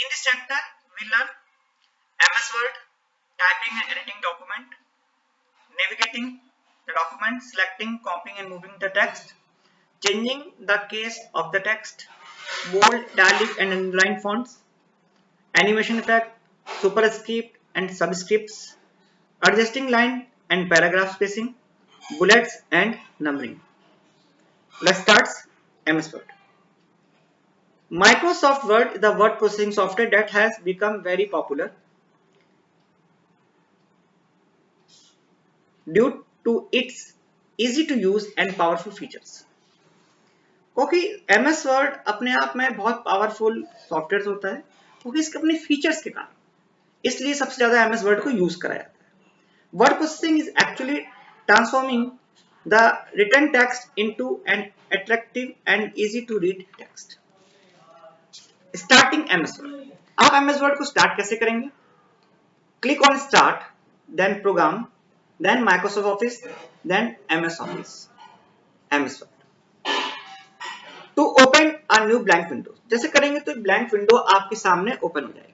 In this chapter, we learn MS Word, typing and editing document, navigating the document, selecting, copying and moving the text, changing the case of the text, bold, italic and underline fonts, animation effect, superscript and subscripts, adjusting line and paragraph spacing, bullets and numbering. Let's start MS Word. Microsoft Word is the word processing software that has become very popular due to its easy to use and powerful features. क्योंकि MS Word अपने आप में बहुत powerful software होता है क्योंकि इसके अपने फीचर्स के कारण इसलिए सबसे ज्यादा MS Word को यूज करा जाता है. Word processing is actually transforming the written text into an attractive and easy to read text. Starting MS Word. आप MS Word को स्टार्ट कैसे करेंगे? Click on Start, then Program, then Microsoft Office, then MS Office, MS Word. To open a new blank window. जैसे करेंगे तो blank window आपके सामने open हो जाएगी.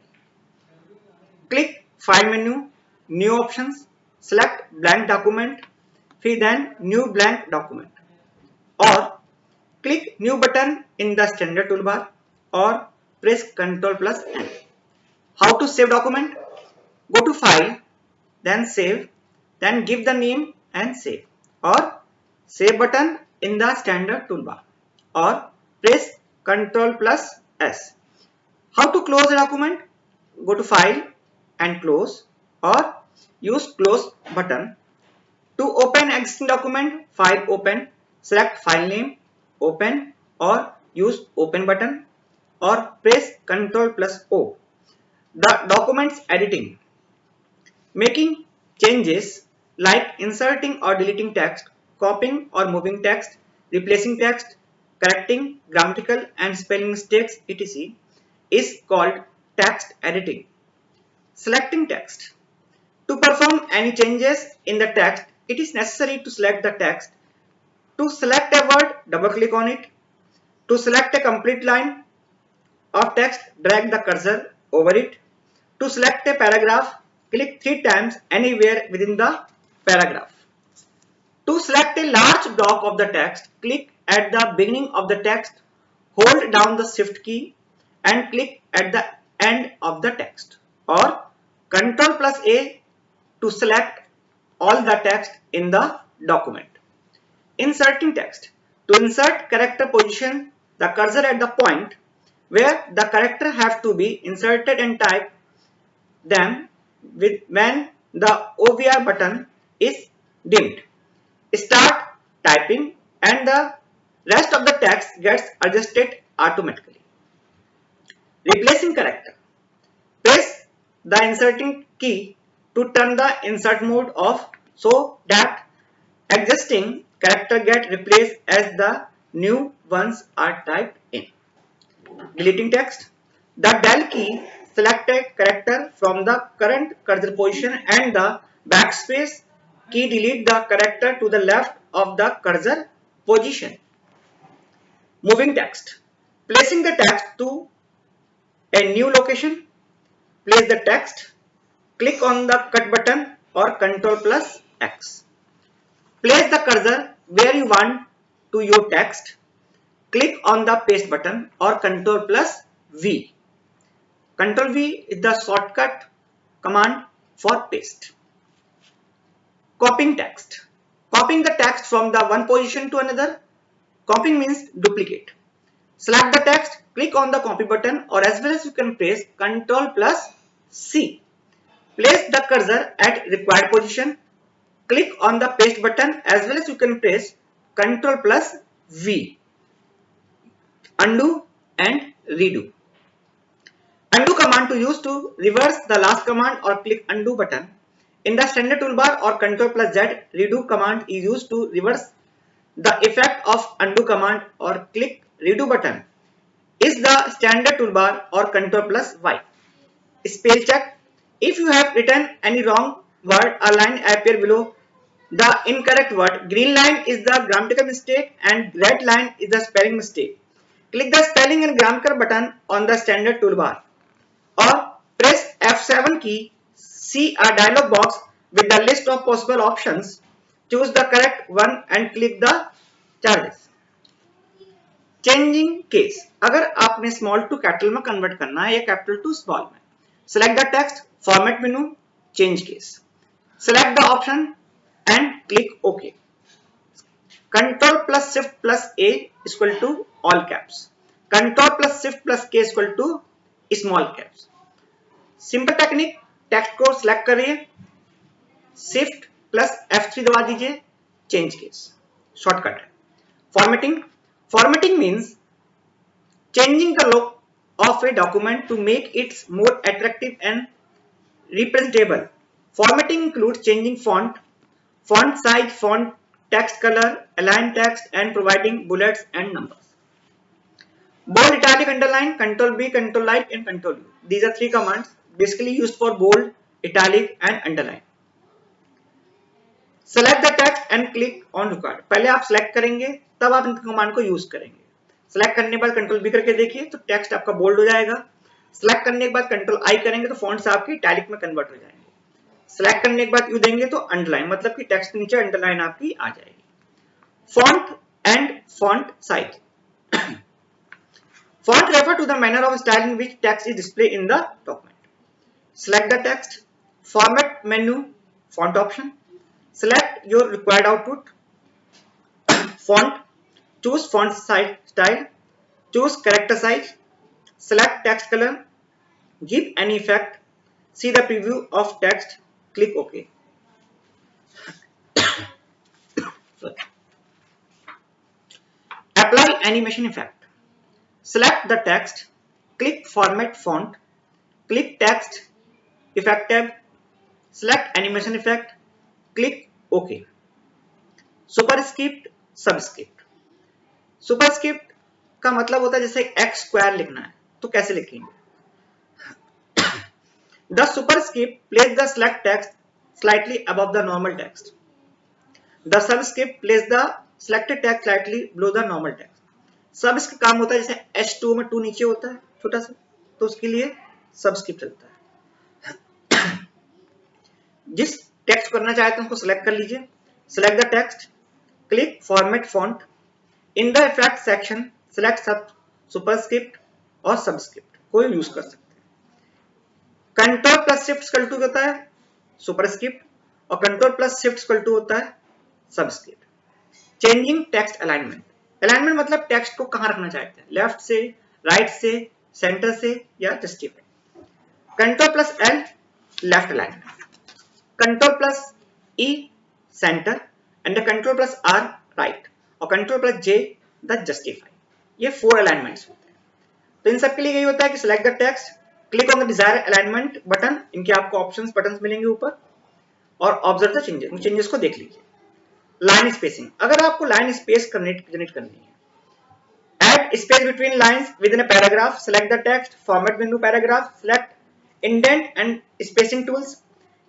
Click File menu, New Options, select blank document, फिर then New blank document, और click New button in the standard toolbar और press Ctrl+N. How to save document? Go to File, then Save, then give the name and save, or Save button in the standard toolbar, or press Ctrl+S. How to close the document? Go to File and Close, or use Close button. To open existing document, File Open, select file name, Open, or use Open button, or press Ctrl+O. The documents editing. Making changes like inserting or deleting text, copying or moving text, replacing text, correcting grammatical and spelling mistakes, etc. is called text editing. Selecting text. To perform any changes in the text, it is necessary to select the text. To select a word, double click on it. To select a complete line of text, drag the cursor over it. To select a paragraph, click 3 times anywhere within the paragraph. To select a large block of the text, click at the beginning of the text, hold down the shift key and click at the end of the text, or Ctrl+A to select all the text in the document. Inserting text. To insert character, position the cursor at the point where the character have to be inserted and type them with when the OVR button is dimmed. Start typing and the rest of the text gets adjusted automatically. Replacing character. Press the inserting key to turn the insert mode off so that existing character get replaced as the new ones are typed in. Deleting text. The del key select a character from the current cursor position and the backspace key delete the character to the left of the cursor position. Moving text. Placing the text to a new location. Place the text. Click on the cut button or Ctrl+X. Place the cursor where you want to your text. Click on the paste button or Ctrl+V. Ctrl+V is the shortcut command for paste. Copying text. Copying the text from the one position to another. Copying means duplicate. Select the text, click on the copy button, or as well as you can press Ctrl+C. Place the cursor at required position. Click on the paste button as well as you can press Ctrl+V. Undo and redo. Undo command to use to reverse the last command or click undo button. In the standard toolbar or Ctrl+Z, redo command is used to reverse the effect of undo command, or click redo button is the standard toolbar or Ctrl+Y. Spell check. If you have written any wrong word, a line appear below the incorrect word. Green line is the grammatical mistake and red line is the spelling mistake. Click the spelling and grammar button on the standard toolbar. F7 key, see a dialog box with the list of possible options. Choose the correct one and click the charges. Changing case, अगर आपने small to capital में convert करना है या capital to small में, select the text, format menu, change case. Select the option and click OK. Control plus Shift plus A is equal to all caps. Control plus Shift plus K is equal to small caps. Simple technique, text को select करिए, shift plus F3 दबा दीजिए, change case, shortcut है. Formatting, formatting means changing the look of a document to make its more attractive and representable. Formatting include changing font size, font text color, align text and providing bullets and numbers. Bold, italic, underline, Control B, Control Alt and Control U. These are three commands basically used for bold, italic and underline. Select the text and click on record. पहले आप select करेंगे तब आप in command को use करेंगे. Select करने के बाद Control B करके देखिए तो टेक्स्ट आपका बोल्ड हो जाएगा. Select करने के बाद Control I करेंगे तो फॉन्ट्स आपकी इटैलिक में कन्वर्ट हो जाएंगे. Select करने के बाद U देंगे तो अंडरलाइन, मतलब कि टेक्स्ट के नीचे अंडरलाइन आपकी आ जाएगी. Font and font size. Font refer to the manner of style in which text is displayed in the document. Select the text, format menu, font option. Select your required output. Font, choose font size style, choose character size, select text color, give any effect, see the preview of text, click OK. Apply animation effect. Select the text, click format font, click text effect tab, select animation effect, click OK. Superscript, subscript. Superscript का मतलब होता है जैसे x square लिखना है तो कैसे लिखेंगे. The superscript place the select text slightly above the normal text. The subscript place the selected text slightly below the normal text. सब इसका काम होता है जैसे H2 में 2 नीचे होता है छोटा सा, तो उसके लिए सबस्क्रिप्ट चलता है. जिस टेक्स्ट करना चाहते हैं उसको सिलेक्ट कर लीजिए. Select the text, click format font. In the effect section select superscript और सबस्क्रिप्ट कोई यूज कर सकते हैं. Control plus shift equal to होता है सुपरस्क्रिप्ट और control plus shift equal to होता है subscript. Changing text alignment. Alignment मतलब टेक्स्ट को कहां रखना चाहते हैं, लेफ्ट से, राइट से, सेंटर से या justify. Control plus L left alignment, control plus E centre and control plus R right और control plus J the justify. ये 4 अलाइनमेंट्स होते हैं. तो इन सब के लिए यही होता है कि select the text, click on the desire alignment button. इनके आपको ऑप्शंस बटन्स मिलेंगे ऊपर और ऑब्जर्व द चेंजेस को देख लीजिए. लाइन स्पेसिंग, अगर आपको लाइन स्पेस जनरेट करनी है, add space between lines within a paragraph. Select the text, format menu paragraph, select indent and spacing tools.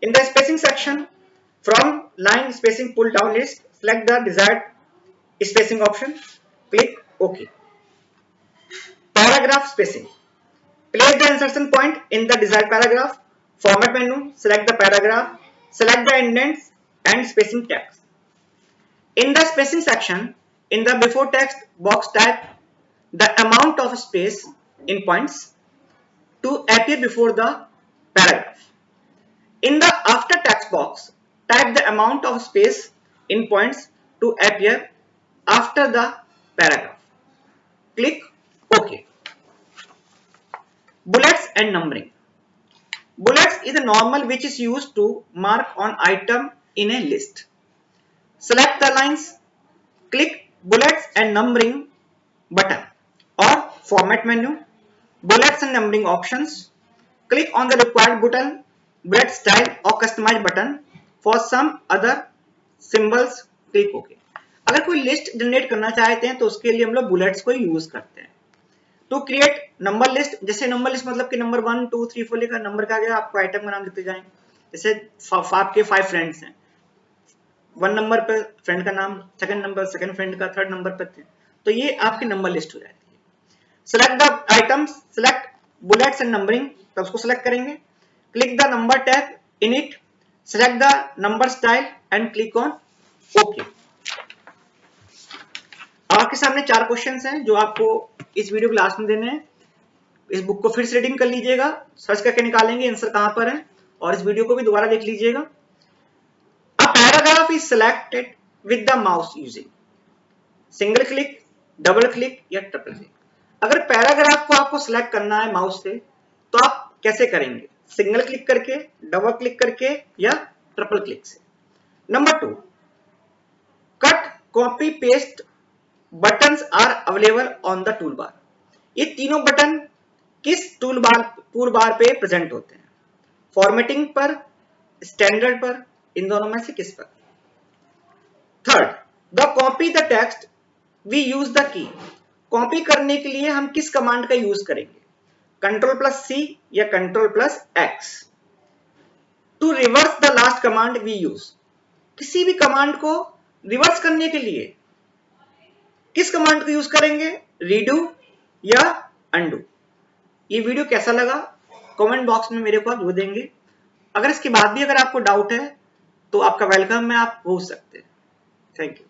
In the spacing section from line spacing pull down list select the desired spacing option, click okay. Paragraph spacing, place the insertion point in the desired paragraph. Format menu, select the paragraph, select the indents and spacing text. In the spacing section, in the before text box type the amount of space in points to appear before the paragraph. In the after text box, type the amount of space in points to appear after the paragraph. Click OK. Bullets and numbering. Bullets is a normal which is used to mark on item in a list. Select the lines, click bullets and numbering button or format menu, bullets and numbering options. Click on the required button, bullet style or customize button. For some other symbols, click OK. अगर कोई list generate करना चाहते हैं तो उसके लिए हम लोग बुलेट्स को यूज करते हैं. टू क्रिएट नंबर लिस्ट, जैसे नंबर लिस्ट मतलब कि नंबर 1 2 3 4 लिखा, नंबर का गया आपको आइटम का नाम लिखते जाएं. जैसे आपके 5 फ्रेंड्स हैं, 1 नंबर पे फ्रेंड का नाम, सेकंड नंबर सेकंड फ्रेंड का, थर्ड नंबर पे थे, तो ये आपकी नंबर लिस्ट हो जाती है. Select the items, select bullets and numbering, तब उसको सेलेक्ट करेंगे. click the number tag in it, select the number style and click on OK. आपके सामने 4 क्वेश्चंस हैं जो आपको इस वीडियो के लास्ट में देने हैं। इस बुक को फिर से रीडिंग कर लीजिएगा, सर्च करके निकालेंगे आंसर कहां पर है, और इस वीडियो को भी दोबारा देख लीजिएगा। A paragraph is selected with the mouse using single click, double click या ट्रिपल क्लिक। अगर पैराग्राफ को आपको सिलेक्ट करना है माउस से तो आप कैसे करेंगे? सिंगल क्लिक करके, डबल क्लिक करके या ट्रिपल क्लिक से। Number 2, cut, copy, paste buttons are available on the toolbar. ये तीनों बटन किस टूल बार पे प्रेजेंट होते हैं? फॉर्मेटिंग पर, स्टैंडर्ड पर, इन दोनों में से किस पर? Third, the copy the text we use the key. Copy करने के लिए हम किस कमांड का यूज करेंगे? Ctrl+C या Ctrl+X। To reverse the last command we use. किसी भी कमांड को रिवर्स करने के लिए किस कमांड को यूज करेंगे? रीडू या अंडू। ये वीडियो कैसा लगा कमेंट बॉक्स में मेरे को आप देंगे। अगर इसके बाद भी अगर आपको डाउट है तो आपका वेलकम है, आप पूछ सकते हैं। Thank you.